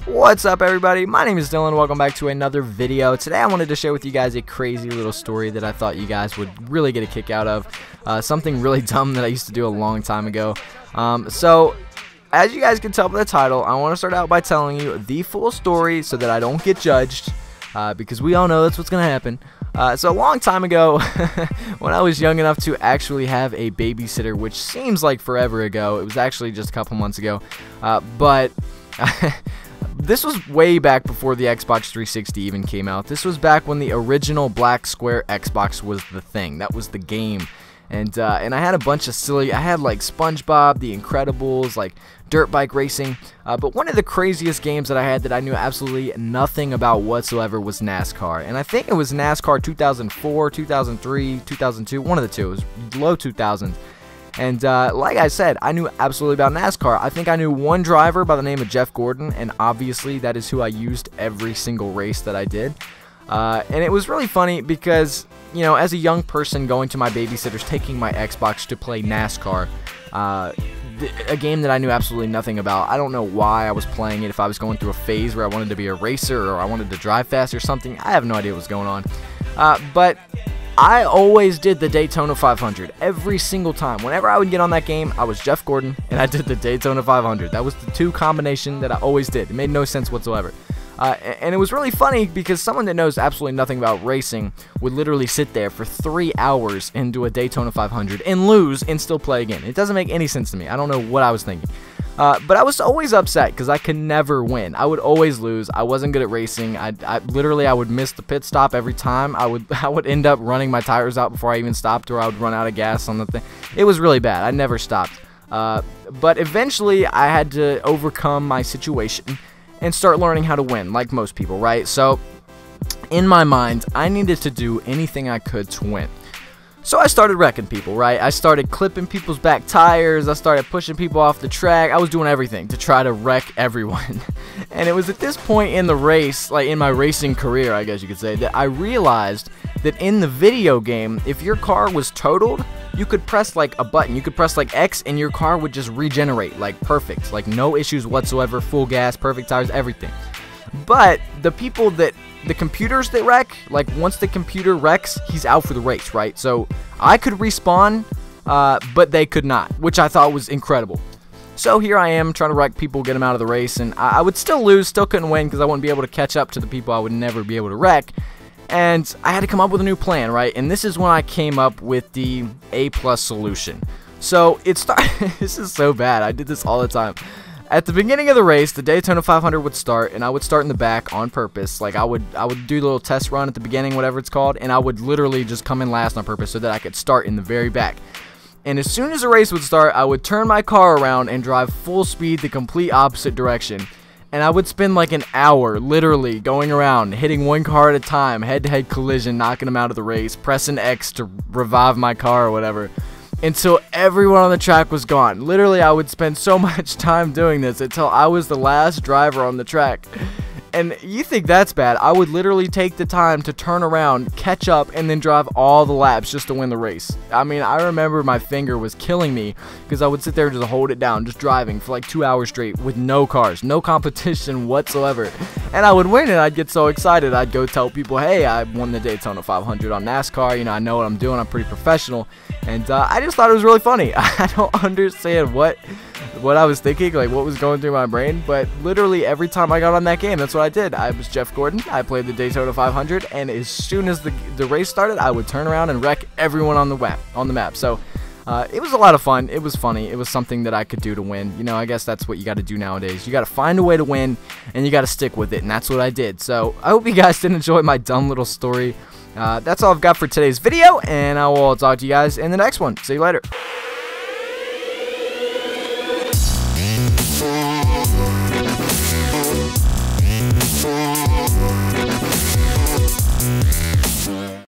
What's up, everybody? My name is Dylan. Welcome back to another video. Today I wanted to share with you guys a crazy little story that I thought you guys would really get a kick out of. Something really dumb that I used to do a long time ago. So as you guys can tell by the title, I want to start out by telling you the full story so that I don't get judged, because we all know that's what's going to happen. So a long time ago, when I was young enough to actually have a babysitter, which seems like forever ago, it was actually just a couple months ago, but this was way back before the Xbox 360 even came out. This was back when the original black square Xbox was the thing. That was the game. And I had a bunch of silly, I had like SpongeBob, The Incredibles, like dirt bike racing, but one of the craziest games that I had that I knew absolutely nothing about whatsoever was NASCAR. And I think it was NASCAR 2004, 2003, 2002, one of the two. It was low 2000s. And like I said, I knew absolutely about NASCAR. I think I knew one driver by the name of Jeff Gordon, and obviously that is who I used every single race that I did. And it was really funny because, you know, as a young person going to my babysitter's, taking my Xbox to play NASCAR, a game that I knew absolutely nothing about. I don't know why I was playing it, if I was going through a phase where I wanted to be a racer or I wanted to drive fast or something. I have no idea what was going on. But I always did the Daytona 500 every single time. Whenever I would get on that game, I was Jeff Gordon and I did the Daytona 500. That was the two combination that I always did. It made no sense whatsoever. And it was really funny because someone that knows absolutely nothing about racing would literally sit there for 3 hours and do a Daytona 500 and lose and still play again. It doesn't make any sense to me. I don't know what I was thinking. But I was always upset because I could never win. I would always lose. I wasn't good at racing. I would miss the pit stop every time. I would end up running my tires out before I even stopped, or I would run out of gas on the thing. It was really bad. I never stopped. But eventually I had to overcome my situation and start learning how to win, like most people, right? So in my mind, I needed to do anything I could to win. So I started wrecking people, right? I started clipping people's back tires. I started pushing people off the track. I was doing everything to try to wreck everyone. And it was at this point in the race, like in my racing career, I guess you could say, that I realized that in the video game, if your car was totaled, you could press like a button. You could press like X and your car would just regenerate like perfect. Like no issues whatsoever, full gas, perfect tires, everything. But the people that, the computers that wreck, like once the computer wrecks, he's out for the race, right? So I could respawn, but they could not, which I thought was incredible. So here I am trying to wreck people, get them out of the race, and I would still lose, still couldn't win because I wouldn't be able to catch up to the people I would never be able to wreck. And I had to come up with a new plan, right? And this is when I came up with the A+ solution. So it started, this is so bad, I did this all the time. At the beginning of the race, the Daytona 500 would start, and I would start in the back on purpose. Like I would do the little test run at the beginning, whatever it's called, and I would literally just come in last on purpose so that I could start in the very back. And as soon as the race would start, I would turn my car around and drive full speed the complete opposite direction. And I would spend like an hour literally going around, hitting one car at a time, head-to-head collision, knocking them out of the race, pressing X to revive my car or whatever, until everyone on the track was gone. Literally, I would spend so much time doing this until I was the last driver on the track. And you think that's bad? I would literally take the time to turn around, catch up, and then drive all the laps just to win the race. I mean, I remember my finger was killing me because I would sit there and just hold it down, just driving for like 2 hours straight with no cars, no competition whatsoever. And I would win, and I'd get so excited. I'd go tell people, hey, I won the Daytona 500 on NASCAR. You know, I know what I'm doing. I'm pretty professional. And I just thought it was really funny. I don't understand what I was thinking, like what was going through my brain, but literally every time I got on that game, that's what I did. I was Jeff Gordon, I played the Daytona 500, and as soon as the race started, I would turn around and wreck everyone on the map. So it was a lot of fun. It was funny. It was something that I could do to win. You know, I guess that's what you got to do nowadays. You got to find a way to win, and you got to stick with it, and that's what I did. So I hope you guys did enjoy my dumb little story. That's all I've got for today's video, and I will talk to you guys in the next one. See you later.